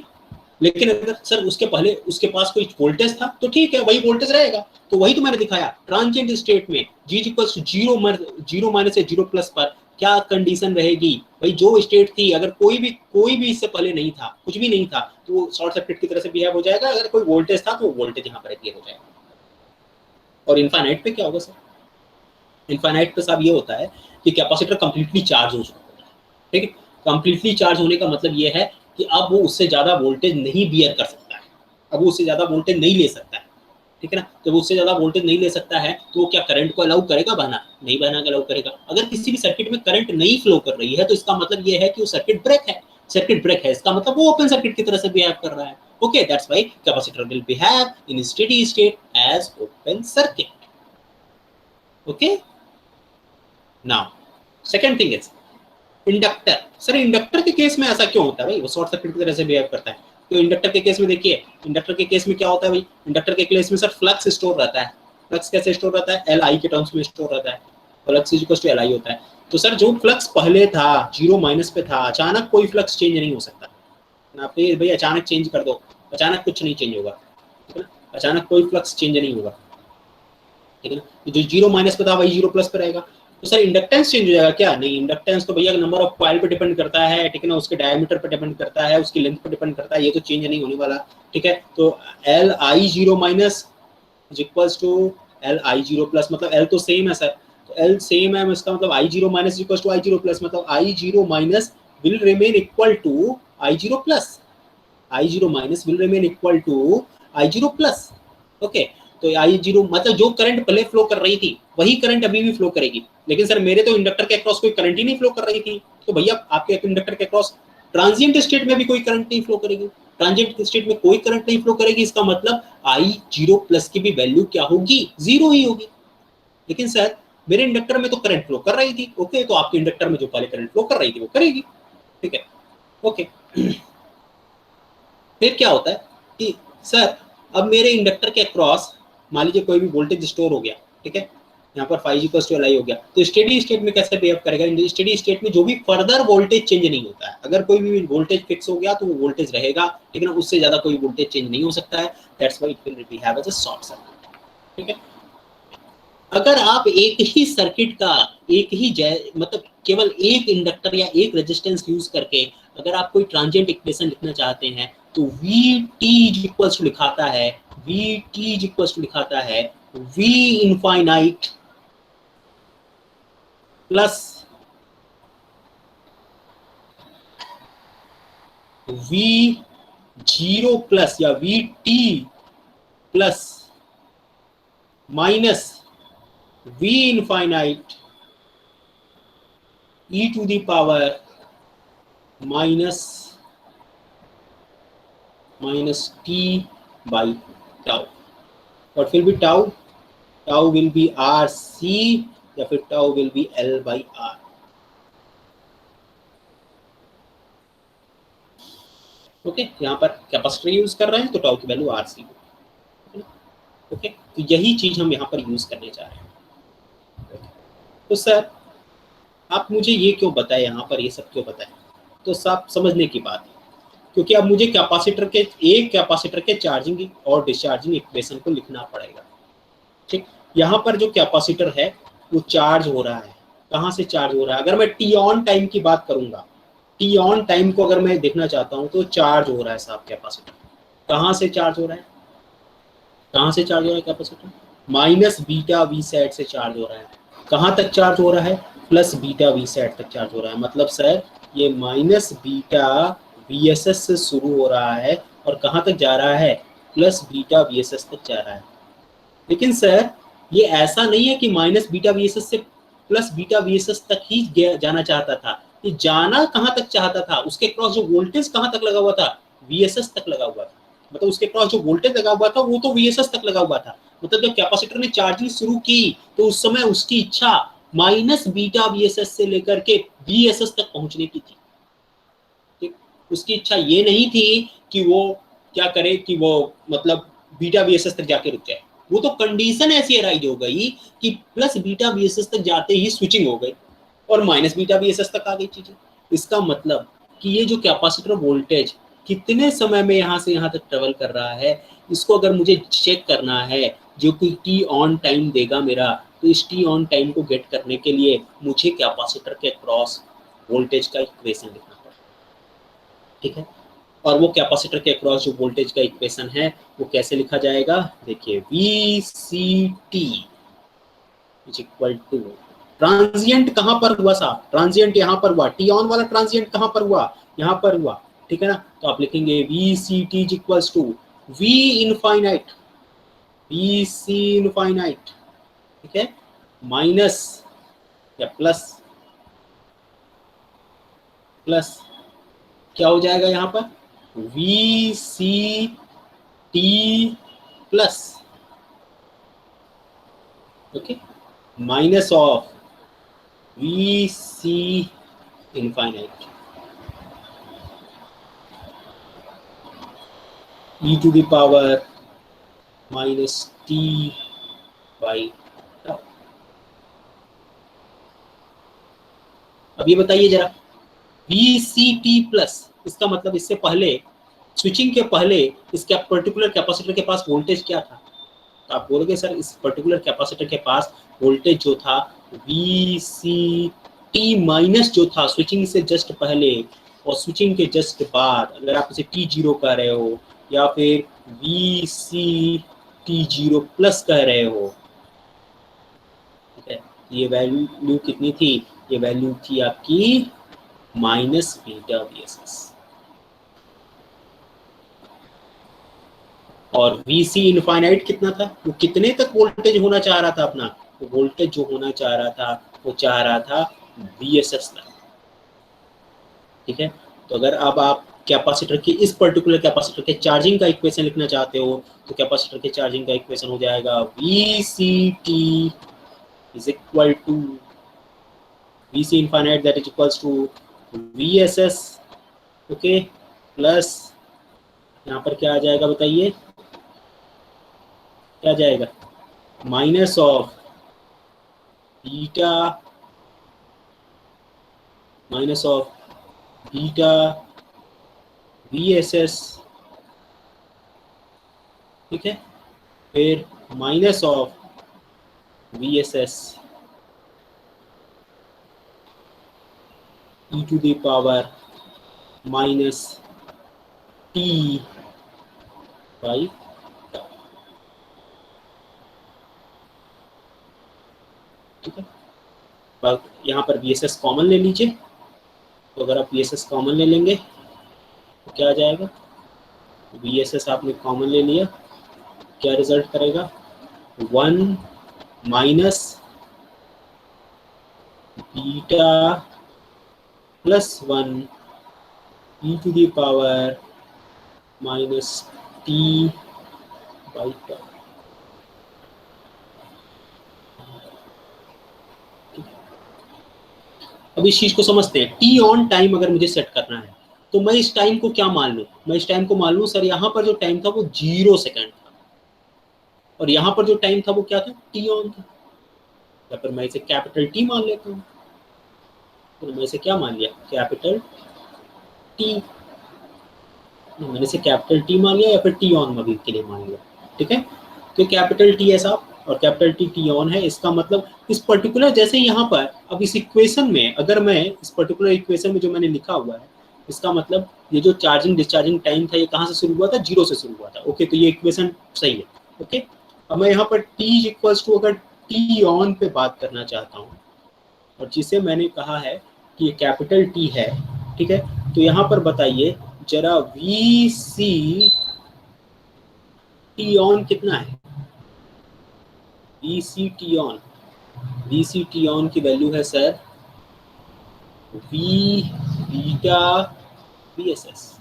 लेकिन अगर सर उसके पहले उसके पास कोई वोल्टेज था तो ठीक है, वही वोल्टेज रहेगा। तो वही तो मैंने दिखाया ट्रांजिएंट स्टेट में G=0 माइनस या 0 प्लस पर क्या कंडीशन रहेगी भाई? जो स्टेट थी, अगर कोई भी इससे पहले नहीं था, कुछ भी नहीं था, तो वो शॉर्ट सर्किट की तरह से बिहेव हो जाएगा। अगर कोई वोल्टेज था तो वोल्टेज यहाँ पर क्लियर हो जाएगा। और इनफाइनाइट पे क्या होगा सर? इनफाइनाइट पे साहब ये होता है कि कैपेसिटर कंप्लीटली चार्ज हो चुका है, ठीक है। कंप्लीटली चार्ज होने का मतलब ये है कि अब वो उससे ज्यादा वोल्टेज नहीं बियर कर सकता है, अब वो उससे ज्यादा वोल्टेज नहीं ले सकता है, ठीक है ना। जब उससे ज्यादा वोल्टेज नहीं ले सकता है तो वो क्या करंट को अलाउ करेगा बहना? नहीं बहना अलाउ करेगा। अगर किसी भी सर्किट में करंट नहीं फ्लो कर रही है तो इसका मतलब ये है कि वो सर्किट ब्रेक है। सर्किट ब्रेक है, इसका मतलब वो ओपन सर्किट की तरह से बिहेव कर रहा है। Okay, that's why capacitor will behave in steady state as open circuit. Okay, now second thing is inductor. Sir inductor के केस में ऐसा क्यों होता है भाई? वो शॉर्ट सर्किट की तरह से बिहेव करता है। तो इंडक्टर के केस में देखिए, इंडक्टर के केस में क्या होता है भाई? इंडक्टर के केस में सर फ्लक्स स्टोर रहता है। फ्लक्स कैसे स्टोर रहता है? Li के टर्म्स में स्टोर रहता है। फ्लक्स Li होता है। तो सर जो फ्लक्स पहले था 0 माइनस पे था, अचानक कोई फ्लक्स चेंज नहीं हो सकता ना। आप भाई अचानक चेंज कर दो, अचानक कुछ नहीं चेंज होगा, ठीक है ना। अचानक कोई फ्लक्स चेंज नहीं होगा, ठीक है ना। जो 0 माइनस पे था वही 0 प्लस पे रहेगा। तो सर इंडक्टेंस चेंज हो जाएगा क्या? नहीं, इंडक्टेंस तो भैया नंबर ऑफ कॉइल पे डिपेंड करता है, ठीक है ना, उसके डायमीटर पे डिपेंड करता है, उसकी लेंथ पे डिपेंड करता है, ये तो चेंज नहीं होने वाला, ठीक है। तो Li0 minus is equals to Li0 plus, मतलब L तो सेम है सर, तो L सेम है, इसका मतलब I0 minus is equals to I0 plus, मतलब I0 minus will remain equal to I0 plus, I0 minus will remain equal to I0 plus. Okay, तो I0 मतलब जो करंट पहले फ्लो कर रही थी वही करंट अभी भी फ्लो करेगी। लेकिन सर मेरे तो इंडक्टर के अक्रॉस कोई करंट ही नहीं फ्लो कर रही थी। तो भैया आपके इंडक्टर के अक्रॉस ट्रांजिएंट स्टेट में भी कोई करंट नहीं फ्लो करेगी, ट्रांजिएंट स्टेट में कोई करंट नहीं फ्लो करेगी, इसका मतलब I0 प्लस की भी वैल्यू क्या होगी, 0 ही होगी। लेकिन सर मेरे इंडक्टर में तो करंट फ्लो कर रही थी। ओके, तो आपके इंडक्टर में जो पहले करंट फ्लो कर रही थी वो करेगी। ठीक है, ओके। फिर क्या होता है कि सर अब मेरे इंडक्टर के अक्रॉस मान लीजिए कोई भी वोल्टेज स्टोर हो गया, ठीक है, यहाँ पर 5G हो गया, तो स्टेडी स्टेट में कैसे बिहेव करेगा? स्टेडी स्टेट में जो भी फर्दर वोल्टेज चेंज नहीं होता है, अगर कोई भी वोल्टेज फिक्स हो गया तो वो वोल्टेज रहेगा, लेकिन उससे ज्यादा कोई वोल्टेज चेंज नहीं हो सकता है। That's why it will behave as a short circuit. ठीक है, अगर आप एक ही सर्किट का एक ही मतलब केवल एक इंडक्टर या एक रेजिस्टेंस यूज करके अगर आप कोई ट्रांजिएंट इक्वेशन लिखना चाहते हैं तो वी टी इक्वल्स टू लिखाता है, वी टी इक्वल्स टू लिखाता है we infinite plus v zero plus या v t plus minus we infinite e to the power minus t by tau। what will be tau? Tau will be RC या फिर tau will be L by R। Okay, यहाँ पर capacitor use कर रहे हैं तो tau की value RC। Okay, तो यही चीज हम यहाँ पर यूज करने जा रहे हैं। तो सर आप मुझे ये क्यों बताए, यहाँ पर ये सब क्यों बताए? तो सब समझने की बात है, क्योंकि अब मुझे एक कैपेसिटर के चार्जिंग और डिस्चार्जिंग इक्वेशन को लिखना पड़ेगा। ठीक, यहाँ पर जो कैपेसिटर है वो चार्ज हो रहा है, कहाँ से चार्ज हो रहा है? अगर मैं टी ऑन टाइम की बात करूंगा, टी ऑन टाइम को अगर मैं देखना चाहता हूँ तो चार्ज हो रहा है साहब कैपेसिटर। कहाँ से चार्ज हो रहा है? कहाँ से चार्ज हो रहा है capacitor? Minus beta we set से चार्ज हो रहा है। कहाँ तक चार्ज हो रहा है? प्लस बीटा वी सेट तक चार्ज हो रहा है। मतलब सर ये minus beta V S s से शुरू हो रहा है और कहाँ तक जा रहा है? Plus beta V S s तक जा रहा है। लेकिन सर ये ऐसा नहीं है कि minus beta V S s से plus beta V S s तक ही जाना चाहता था। ये जाना कहाँ तक चाहता था? उसके क्रॉस जो वोल्टेज कहाँ तक लगा हुआ था? वी एस एस तक लगा हुआ था। मतलब उसके क्रॉस जो वोल्टेज लगा हुआ था वो तो वी एस एस तक लगा हुआ था। मतलब जब कैपेसिटर ने चार्जिंग शुरू की तो उस समय उसकी इच्छा minus beta V S s से लेकर के वी एस एस तक पहुंचने की थी। ठीक, उसकी इच्छा ये नहीं थी कि वो क्या करे कि वो मतलब बीटा वी एस एस तक जाके रुक जाए। वो तो कंडीशन ऐसी अराइज हो गई कि plus beta V S s तक जाते ही स्विचिंग हो गई और minus beta V S s तक आ गई चीजें। इसका मतलब कि ये जो कैपेसिटर वोल्टेज कितने समय में यहाँ से यहाँ तक ट्रेवल कर रहा है, इसको अगर मुझे चेक करना है जो कि टी ऑन टाइम देगा मेरा, तो इस टी ऑन टाइम को गेट करने के लिए मुझे कैपेसिटर के क्रॉस वोल्टेज का इक्वेशन लिखना पड़ेगा। ठीक है, और वो कैपेसिटर के अक्रॉस जो वोल्टेज का इक्वेशन है वो कैसे लिखा जाएगा? देखिए V C T is equal to, transient कहां पर हुआ साहब? ट्रांजिएंट यहां पर हुआ, टी ऑन वाला ट्रांजिएंट कहां पर हुआ? यहां पर हुआ। ठीक है ना, तो आप लिखेंगे V C T is equal to V infinite, V C infinite, ठीक है, माइनस या प्लस, प्लस क्या हो जाएगा यहाँ पर? V C T plus, okay, minus of V C infinite e to the power minus T by tau. अब ये बताइए जरा, वी सी टी प्लस, इसका मतलब इससे पहले स्विचिंग के पहले इस पर्टिकुलर कैपेसिटर के पास वोल्टेज क्या था? तो आप बोलोगे सर इस पर्टिकुलर कैपेसिटर के पास वोल्टेज जो था वी सी टी माइनस जो था स्विचिंग से जस्ट पहले और स्विचिंग के जस्ट बाद, अगर आप इसे टी जीरो कह रहे हो या फिर वी सी टी जीरो प्लस कह रहे हो, ठीक है, ये वैल्यू कितनी थी? ये वैल्यू थी आपकी minus beta V S S. और वी सी इनफाइनाइट कितना था, वो कितने तक वोल्टेज होना चाह रहा था अपना, वो वोल्टेज जो होना चाह रहा था वो चाह रहा था वी एस एस तक। ठीक है, तो अगर अब आप कैपेसिटर की इस पर्टिकुलर कैपेसिटर के चार्जिंग का इक्वेशन लिखना चाहते हो तो कैपेसिटर के चार्जिंग का इक्वेशन हो जाएगा we C T is equal to V C infinite that is equals to V S S, okay, plus यहाँ पर क्या आ जाएगा बताइए, क्या जाएगा, minus of beta, minus of beta V S S, ठीक है, फिर minus of V S S e to the power minus T by, ठीक है। अब यहाँ पर वी एस एस कॉमन ले लीजिए, तो अगर आप वी एस एस कॉमन ले लेंगे तो क्या आ जाएगा, वी एस एस आपने कॉमन ले लिया, क्या रिजल्ट करेगा, 1 minus beta plus 1 e to the power minus T by tau. अब इस चीज को समझते हैं, टी ऑन टाइम अगर मुझे सेट करना है तो मैं इस टाइम को क्या मान लूं, मैं इस टाइम को मान लूं सर यहाँ पर जो टाइम था वो 0 सेकंड था, और यहाँ पर जो टाइम था वो क्या था, टी ऑन था, या फिर मैं इसे कैपिटल टी मान लेता हूँ, तो मैं इसे क्या मान लिया, कैपिटल टी, मैंने इसे कैपिटल टी मान लिया या फिर टी ऑन अभी के लिए मान लिया, ठीक है। तो कैपिटल टी है साहब और कैपिटल टी टी ऑन है, इसका मतलब इस पर्टिकुलर, जैसे यहाँ पर अब इस इक्वेशन में अगर मैं इस पर्टिकुलर इक्वेशन में जो मैंने लिखा हुआ है, इसका मतलब ये जो चार्जिंग डिस्चार्जिंग टाइम था ये कहाँ से शुरू हुआ था, 0 से शुरू हुआ था, ओके, तो ये इक्वेशन सही है, ओके। अब मैं यहाँ पर टी इक्वल्स टू अगर टी ऑन पे बात करना चाहता हूँ, और जिसे मैंने कहा है कि ये कैपिटल टी है, ठीक है, तो यहाँ पर बताइए जरा वी सी टी ऑन कितना है, V C T on, V C T on की वैल्यू है sir V beta V S S,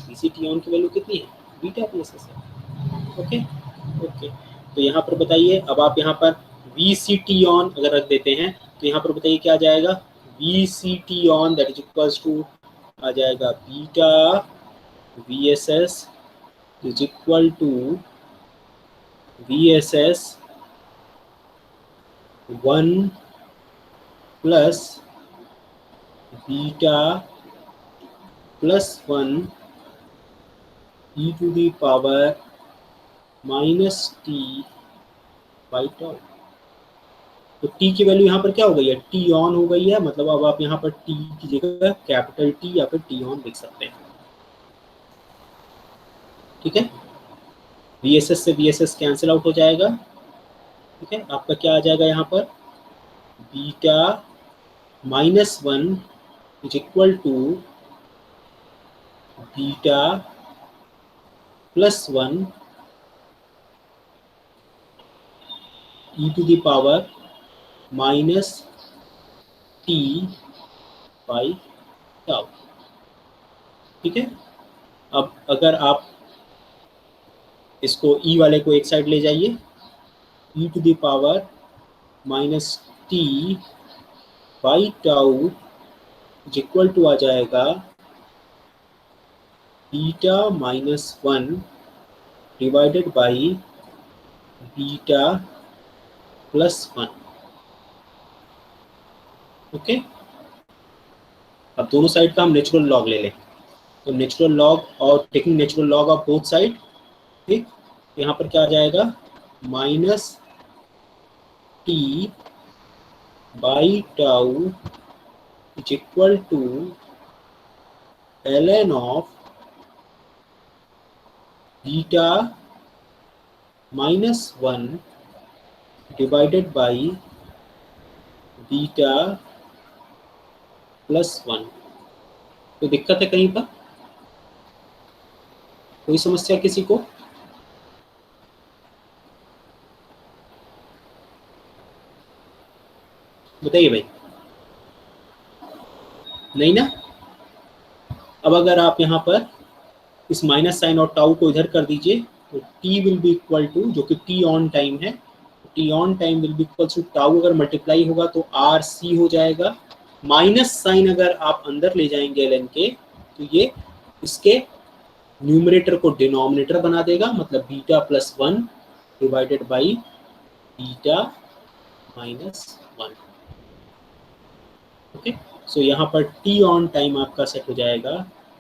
V C T on की वैल्यू कितनी है, बीटा वी एस एस है, ओके ओके। तो यहाँ पर बताइए, अब आप यहाँ पर वी सी टी ऑन अगर रख देते हैं तो यहाँ पर बताइए क्या आ जाएगा, we C T on that is equals to आ जाएगा beta V S s is equal to V S s 1 plus beta plus 1 e to the power minus T by tau. तो टी की वैल्यू यहाँ पर क्या हो गई है, टी ऑन हो गई है, मतलब अब आप यहाँ पर टी की जगह कैपिटल टी या फिर टी ऑन लिख सकते हैं, ठीक है। वी एस एस से V S S cancel out हो जाएगा, ठीक है, आपका क्या आ जाएगा यहाँ पर, beta minus 1 is equal to beta plus 1 e to the power minus T by tau, ठीक है। अब अगर आप इसको ई वाले को एक साइड ले जाइए, e to the power minus T by tau is equal to आ जाएगा beta minus 1 divided by beta plus 1, okay. अब दोनों साइड का हम नेचुरल लॉग ले लें, तो नेचुरल लॉग और taking natural log of both side, ठीक, यहाँ पर क्या आ जाएगा, minus T by tau is equal to ln of beta minus 1 divided by beta plus 1। तो दिक्कत है कहीं पर, कोई समस्या किसी को? बताइए भाई। नहीं ना? अब अगर आप यहाँ पर इस माइनस साइन और टाउ को इधर कर दीजिए, तो T will be equal to, जो कि टी ऑन टाइम है, T on time will be equal to tau अगर मल्टीप्लाई होगा तो आर सी हो जाएगा। माइनस साइन अगर आप अंदर ले जाएंगे एल एन के, तो ये इसके न्यूमरेटर को डिनोमिनेटर बना देगा, मतलब beta plus one divided by beta minus one. Okay, so यहाँ पर टी ऑन टाइम आपका सेट हो जाएगा,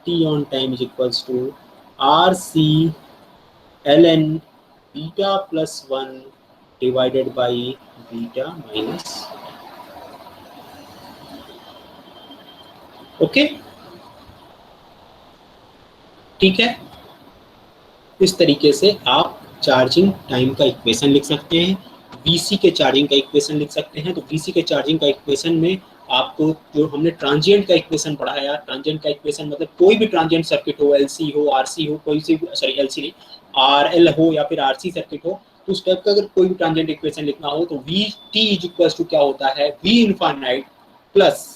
t on time is equals to r c l n beta plus one divided by beta minus. Okay, ठीक है। इस तरीके से आप चार्जिंग टाइम का इक्वेशन लिख सकते हैं, वीसी के चार्जिंग का इक्वेशन लिख सकते हैं। तो वीसी के चार्जिंग का इक्वेशन में आपको जो हमने ट्रांजिएंट का इक्वेशन पढ़ाया, ट्रांजिएंट का इक्वेशन मतलब कोई भी ट्रांजिएंट सर्किट हो, एलसी हो, आरसी हो, कोई सी, सॉरी एलसी नहीं, आरएल हो या फिर आरसी सर्किट हो, तो उस टाइप का अगर कोई भी ट्रांजिएंट इक्वेशन लिखना हो तो we T is equal to क्या होता है, we infinite plus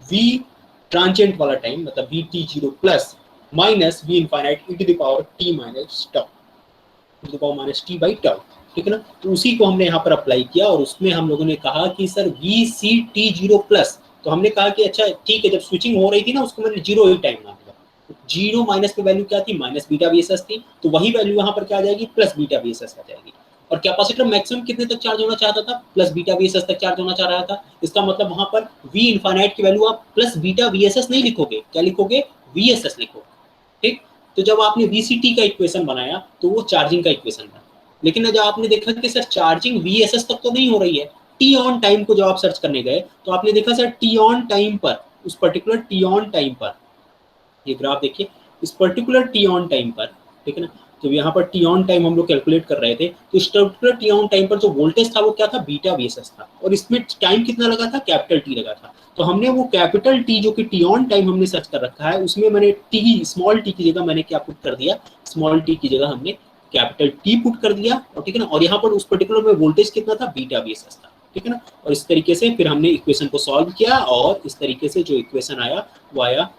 V transient वाला टाइम, मतलब V T zero plus minus we infinite e to the power t minus tau, e to the power minus T by tau. ठीक है ना? तो उसी को हमने यहाँ पर अप्लाई किया और उसमें हम लोगों ने कहा कि सर वी सी टी जीरो प्लस, तो हमने कहा कि अच्छा ठीक है, जब स्विचिंग हो रही थी ना उसको मैंने जीरो ही टाइम मान लिया, जीरो माइनस पे वैल्यू क्या थी, minus beta V S s थी, तो वही वैल्यू यहाँ पर क्या आ जाएगी, plus beta V S s आ जाएगी। और कैपेसिटर मैक्सिमम कितने तक चार्ज होना चाहता था, plus beta V S s तक चार्ज होना चाह रहा था। इसका मतलब वहां पर वी इनफाइनाइट की वैल्यू आप plus beta V S S नहीं लिखोगे, क्या लिखोगे, वी एस एस लिखोगे। ठीक, तो जब आपने वीसीटी का इक्वेशन बनाया तो वो चार्जिंग का इक्वेशन था, लेकिन जब आपने देखा कि सर चार्जिंग वीएसएस तक तो नहीं हो रही है, टी ऑन टाइम को जब आप सर्च करने गए तो आपने देखा सर टी ऑन टाइम पर, उस पर्टिकुलर टी ऑन टाइम पर, ये ग्राफ देखिए, इस पर्टिकुलर टी ऑन टाइम पर, ठीक है ना, तो यहाँ पर टी ऑन टाइम हम लोग कैलकुलेट कर रहे थे, तो इस पर्टिकुलर टी ऑन टाइम पर जो वोल्टेज था वो क्या था, बीटा वीएसएस था, और इसमें टाइम कितना लगा था, कैपिटल टी लगा था। तो हमने वो कैपिटल टी जो कि टी ऑन टाइम हमने सर्च कर रखा है, उसमें मैंने टी, स्मॉल टी की जगह मैंने क्या पुट कर दिया, स्मॉल टी की जगह हमने कैपिटल टी पुट कर दिया, और ठीक है ना, और यहाँ पर उस पर्टिकुलर में वोल्टेज कितना था, बीटा वीएसएस था। ठीक है ना, और इस तरीके से फिर हमने इक्वेशन को सॉल्व किया, और इस तरीके से जो इक्वेशन आया वो आया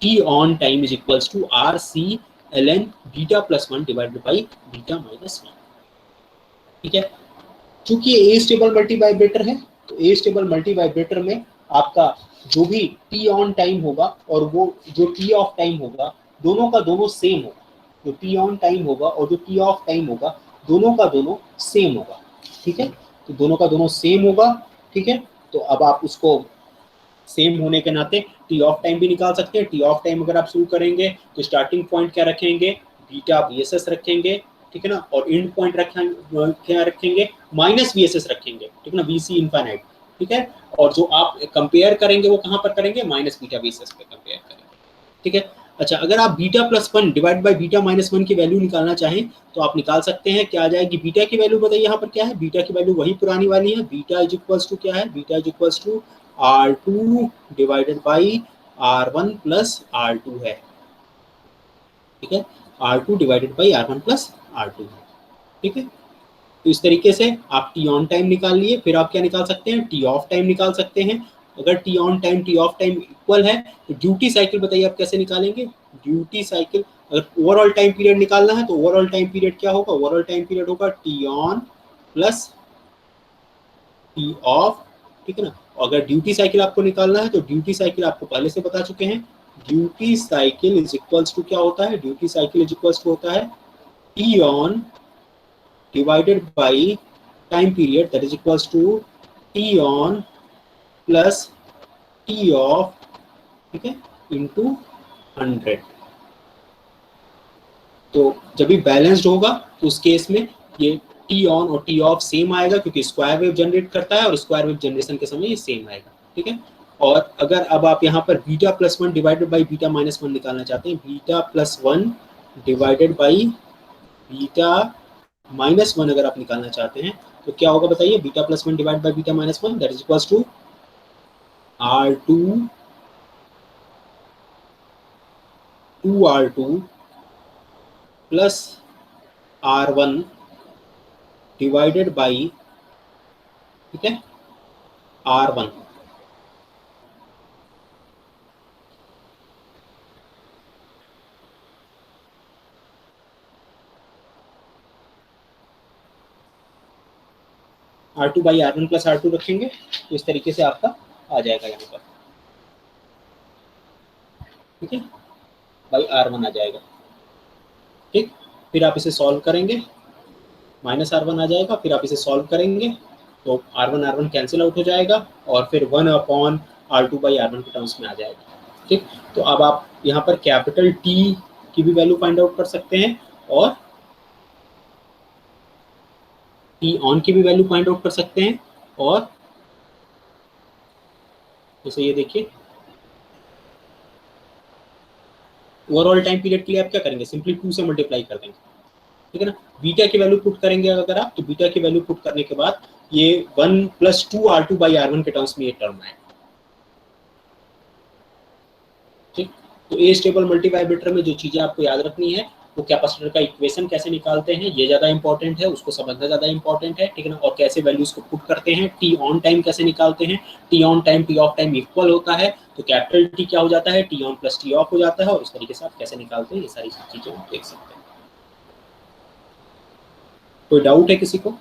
T on time is equals to RC ln beta plus one divided by beta minus one. ठीक है, चूंकि ए स्टेबल मल्टी वाइब्रेटर है, तो ए स्टेबल मल्टी वाइब्रेटर में आपका जो भी टी ऑन टाइम होगा और वो जो टी ऑफ टाइम होगा, दोनों का दोनों सेम होगा। जो टी ऑन टाइम होगा और जो टी ऑफ टाइम होगा, दोनों का दोनों सेम होगा। ठीक है, तो दोनों का दोनों सेम होगा। ठीक है, तो अब आप उसको सेम होने के नाते टी ऑफ टाइम भी निकाल सकते हैं। टी ऑफ टाइम अगर आप शुरू करेंगे तो स्टार्टिंग पॉइंट क्या रखेंगे, बीटा वीएसएस रखेंगे, ठीक है ना, और एंड पॉइंट क्या रखेंगे, माइनस वीएसएस रखेंगे, ठीक है ना, वीसी इनफाइनाइट। ठीक है, और जो आप कंपेयर करेंगे वो कहाँ पर करेंगे, माइनस बीटा वीएसएस पे कंपेयर करेंगे। ठीक है, अच्छा अगर आप beta plus one divide by beta minus one की वैल्यू निकालना चाहें तो आप निकाल सकते हैं। क्या आ जाएगी, बीटा की वैल्यू बताइए यहाँ पर क्या है, बीटा की वैल्यू वही पुरानी वाली है, बीटा इज इक्वल्स टू क्या है, beta is equals to R2 divided by R1 plus R2 है। ठीक है, R2 divided by R1 plus R2 है। ठीक है, तो इस तरीके से आप टी ऑन टाइम निकाल लिए, फिर आप क्या निकाल सकते हैं, टी ऑफ टाइम निकाल सकते हैं। अगर T on time T of time equal है तो ड्यूटी साइकिल बताइए आप कैसे निकालेंगे, ड्यूटी साइकिल अगर ओवरऑल टाइम पीरियड निकालना है तो ओवरऑल टाइम पीरियड क्या होगा, ओवरऑल टाइम पीरियड होगा T on plus T of. ठीक है ना, अगर ड्यूटी साइकिल आपको निकालना है तो ड्यूटी साइकिल आपको पहले से बता चुके हैं, duty cycle is equals to क्या होता है, duty cycle is equals to होता है T on divided by time period, that is equals to t on plus t off, ठीक है, into 100। तो जब भी बैलेंस्ड होगा तो उस केस में ये टी ऑन और टी ऑफ सेम आएगा, क्योंकि स्क्वायर वेव जनरेट करता है और स्क्वायर वेव जनरेशन के समय ये सेम आएगा। ठीक है, और अगर अब आप यहाँ पर beta plus one divided by beta minus one निकालना चाहते हैं, beta plus one divided by beta minus one अगर आप निकालना चाहते हैं तो क्या होगा बताइए, beta plus one divide by beta minus one, that is equals to R2 2R2 plus R1 divided by, ठीक है, R1। R2 by R1 plus R2 रखेंगे तो इस तरीके से आपका आ जाएगा यहाँ पर, ठीक है, बाई R1 आ जाएगा। ठीक, फिर आप इसे सॉल्व करेंगे, माइनस R1 आ जाएगा, फिर आप इसे सॉल्व करेंगे तो R1 R1 कैंसिल आउट हो जाएगा और फिर 1/R2/R1 के टर्म्स में आ जाएगा। ठीक, तो अब आप यहाँ पर कैपिटल T की भी वैल्यू फाइंड आउट कर सकते हैं और T ऑन की भी वैल्यू फाइंड आउट कर सकते हैं, और जैसे ये देखिए ओवरऑल टाइम पीरियड के लिए आप क्या करेंगे, सिंपली 2 से मल्टीप्लाई कर देंगे, ठीक है ना। बीटा की वैल्यू पुट करेंगे अगर आप, तो बीटा की वैल्यू पुट करने के बाद ये 1 + 2R2/R1 के टर्म्स में ये टर्म है। ठीक, तो ए स्टेबल मल्टी वाइब्रेटर में जो चीजें आपको याद रखनी है, वो कैपेसिटर का इक्वेशन कैसे निकालते हैं ये ज्यादा इंपॉर्टेंट है, उसको समझना ज्यादा इंपॉर्टेंट है, ठीक है ना। और कैसे वैल्यूज को पुट करते हैं, टी ऑन टाइम कैसे निकालते हैं, T on time T of time equal होता है तो कैपिटल टी क्या हो जाता है, T on plus T of हो जाता है, और इस तरीके से आप कैसे निकालते हैं ये सारी चीजें आप देख सकते हैं। कोई डाउट है किसी को?